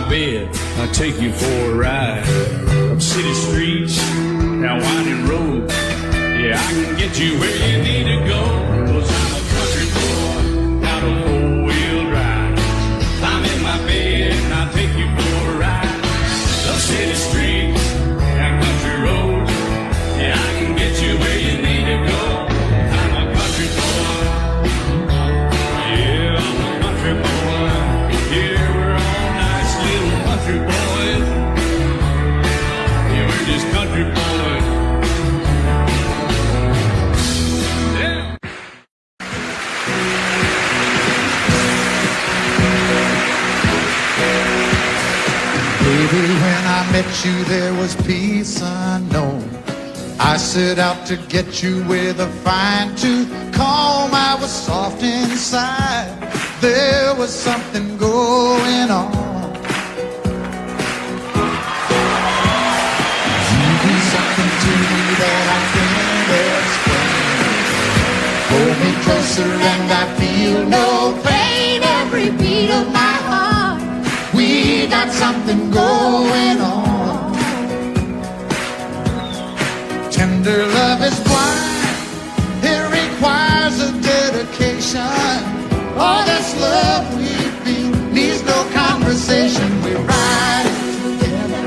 my bed, I'll take you for a ride. Up city streets, down winding road. Yeah, I can get you where you need to go. 'Cause I'm a country boy, got a four-wheel drive. I'm in my bed and I'll take you for a ride. Up city streets, down country roads. Yeah, I can get you where you need to go. I'm a country boy. Yeah, I'm a country boy. Yeah, we're all nice little country boys. Yeah, we're just country boys. Yeah. Baby, when I met you, there was peace unknown. I set out to get you with a fine-tooth comb. I was soft inside. There was something going on. You do something to me that I can't explain. Hold me closer and I feel no pain. Every beat of my heart, we got something going on. Tender love is blind. It requires a dedication. All this love we feel needs no conversation. We ride it together,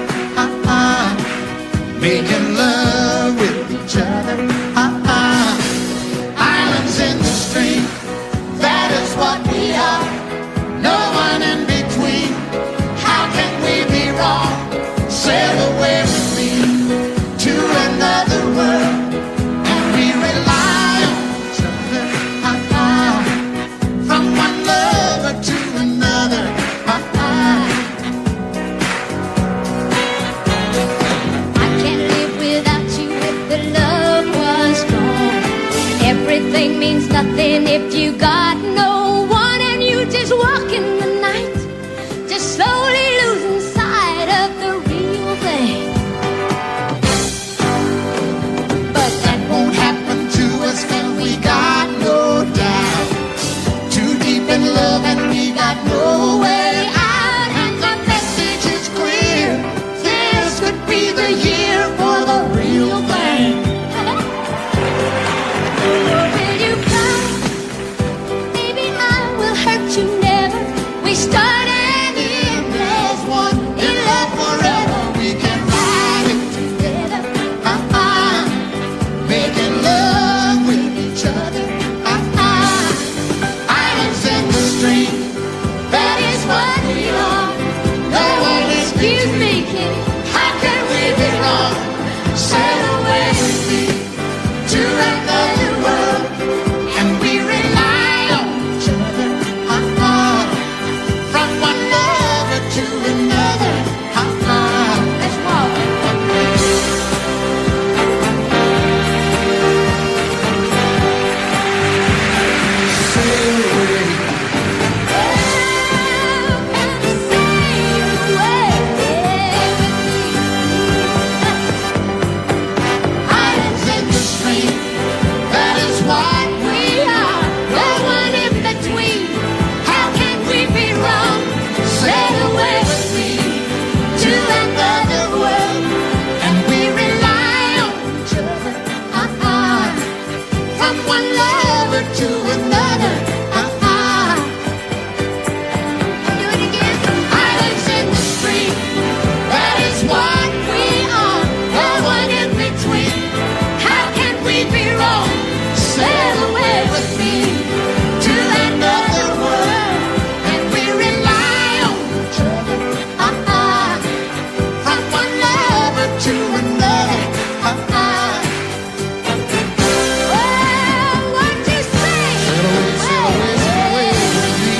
making love with each other, Islands in the stream, that is what we are. No one in between. How can we be wrong? Sail away with me to another world, and we rely on each other, from one lover to another, I can't live without you if the love was gone. Everything means nothing if you got no one, and you just walk in the night, just slowly losing sight of the real thing. but that won't happen to us when we got no doubt. Too deep in love and we got no way out, and the message is clear. This could be the year for the real thing. Will you cry? Maybe I will hurt you never. We start and end as one, in love forever. We can ride it Together, making love with each other, Islands in the stream, that is what we are. no one is Excuse me, kid. How can we be wrong? Sail away with me to another world, and we rely on each other, from one lover to another, Let's walk. sail away. Islands in the stream, that is what We are no one in between. How can we be wrong? sail away with me to another world, and we rely on each other, from one lover to another, Do it again. Islands in the stream, that is what we are, no one in between. How can we be wrong? Sail away with me to another world, and we rely on each other, from one lover to another. Well, what you say? Sail away, sail away, sail away with me.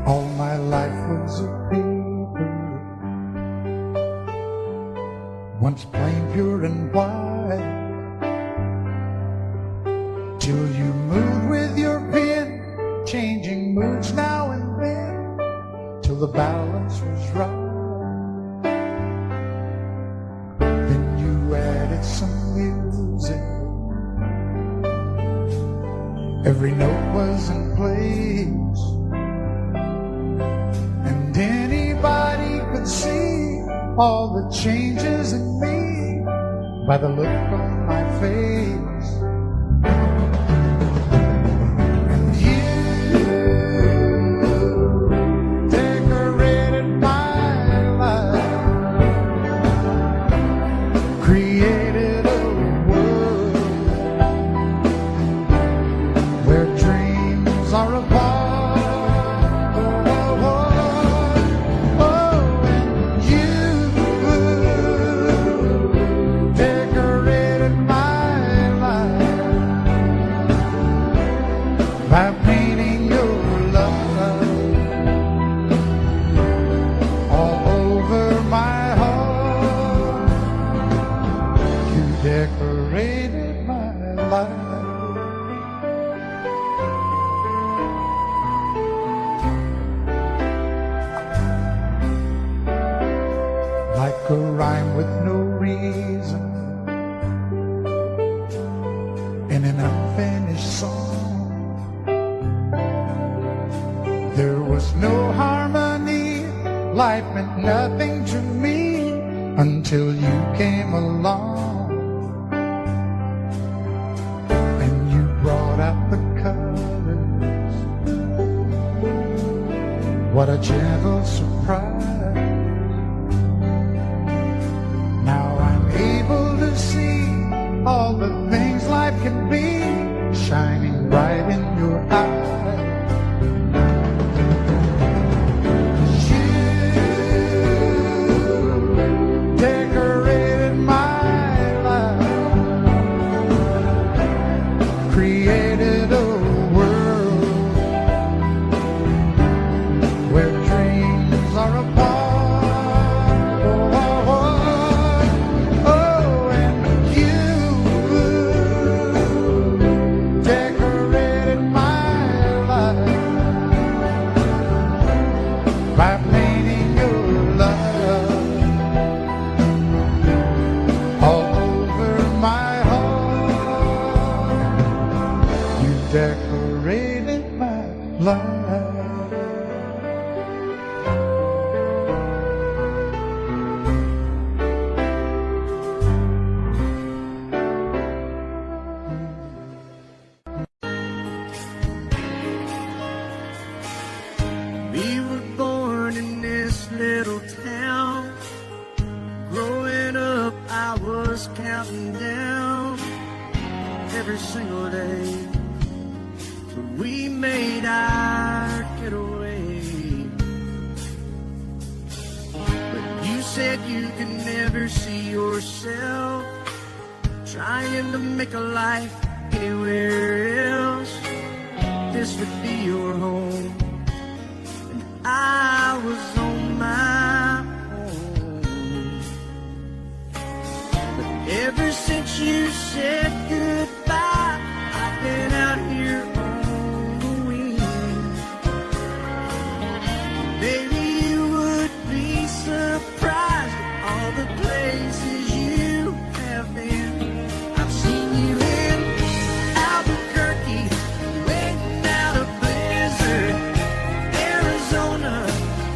All my life was a paper, once plain, pure, and white, till you moved with your pen, changing moods now and then, till the balance was right. Every note was in place, and anybody could see all the changes in me by the look on my face. And you decorated my life, created a world where dreams are apart. By painting your love all over my heart, you decorated my life. Like a rhyme with no reason in an unfinished song. There was no harmony, life meant nothing to me until you came along. And you brought out the colors. What a gentle surprise. Now I'm able to see all the things life can be, shining bright in your eyes. Created a world where dreams are apart. Oh, and you decorated my life by painting your love all over my decorated my life. We were born in this little town. Growing up, I was counting down every single day. We made our getaway, but you said you could never see yourself trying to make a life anywhere else. This would be your home, and I was on my own. But ever since you said goodbye, I've been out here on the wing. Maybe you would be surprised at all the places you have been. I've seen you in Albuquerque, waiting out a blizzard, Arizona,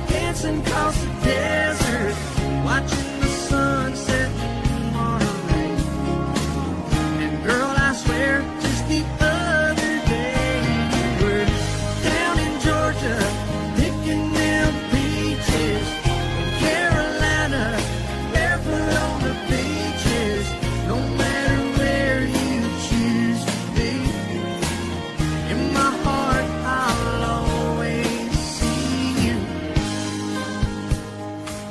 dancing across the desert, watching the sunset in Monterey. And girl, I swear, just the other day you were down in Georgia, picking them peaches. In Carolina, barefoot on the beaches. No matter where you choose to be, in my heart I'll always see you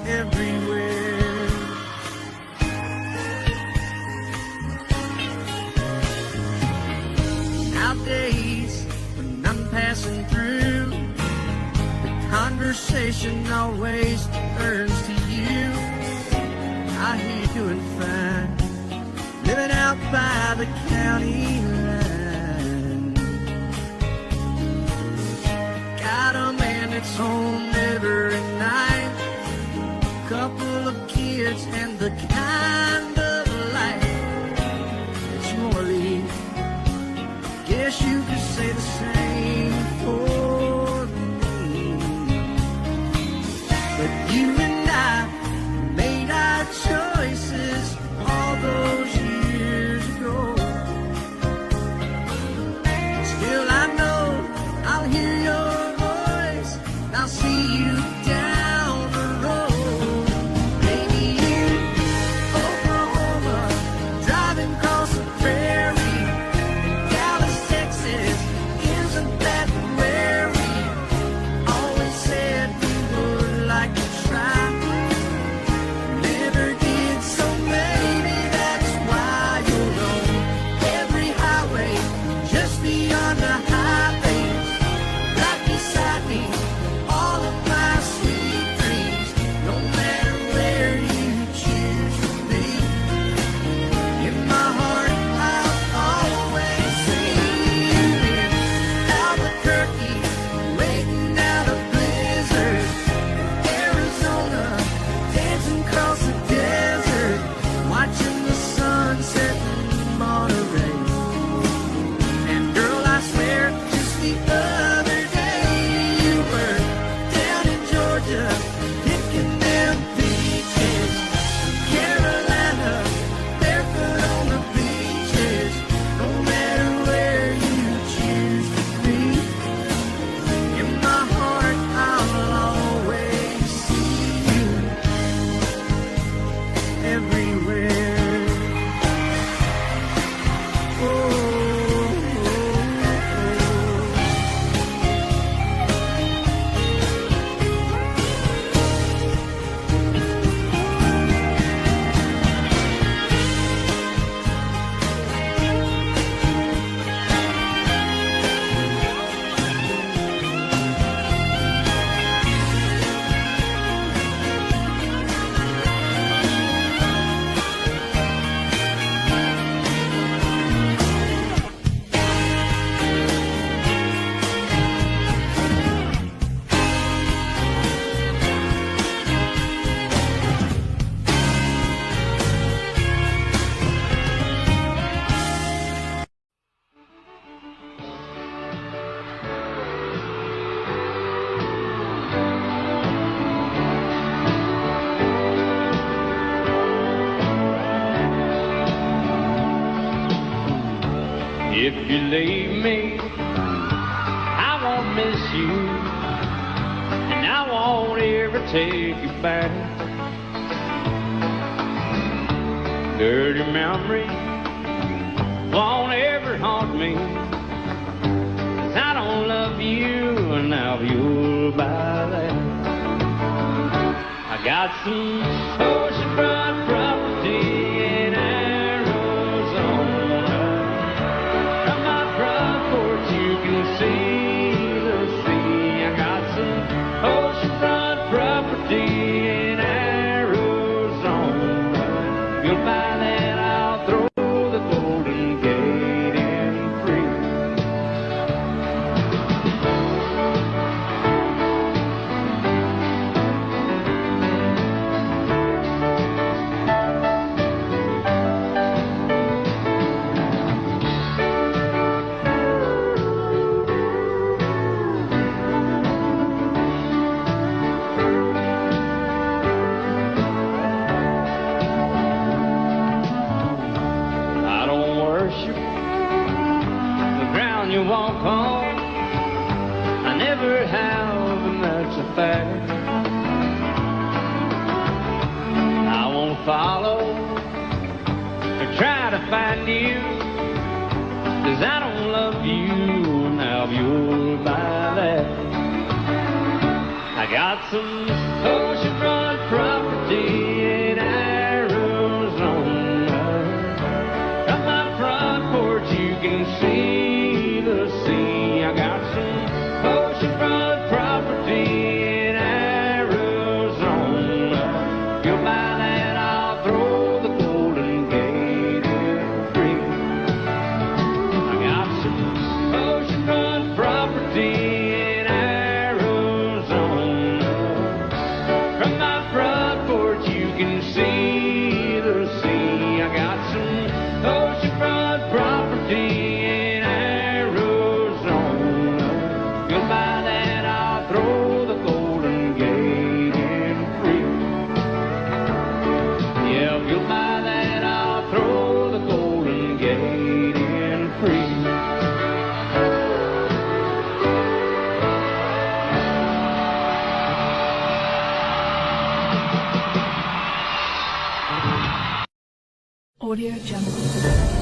everywhere. Nowadays, when I'm passing through, the conversation always turns to you. I hear you doing fine, living out by the county line. Got a man that's home every night, couple of kids, and the kind of life that you wanna lead. Guess you could say the same for me. But you and I made our choices all those years ago. Still I know I'll hear your voice, and I'll see you down the road. Maybe in Oklahoma, driving across the prairie, Dallas, Texas, isn't that where we always said we would like to try? Never did, so maybe that's why you'll know every highway just beyond the highways, right beside me, all of my sweet dreams, no matter where you choose to be. In my heart, I'll always see you in Albuquerque, waiting out a blizzard, Arizona, dancing across the desert, watching the sunset in Monterey. And girl, I swear, just the other day you were down in Georgia, picking them peaches. Carolina, barefoot on the beaches, no matter where you choose to be. In my heart, I'll always see you everywhere. Oh, oh, oh. If you leave me, I won't miss you, and I won't ever take you back. Dirty memory won't ever haunt me, 'cause I don't love you, and now you'll buy that. I got some oceanfront property in Arizona. From my front porch you can see the sea. I got some oceanfront property in Arizona. You'll buy that, I'll throw the Golden Gate in free. I don't worship the ground you walk on. I never have, and that's a fact. I won't follow or try to find you, 'cause I don't love you, now you'll buy that. I got some oceanfront property in Arizona. From my front porch you can see the sea. I got some oceanfront property in Arizona. You'll buy that, I'll throw the Golden Gate in free. I got some oceanfront property in Arizona. Audio Jungle.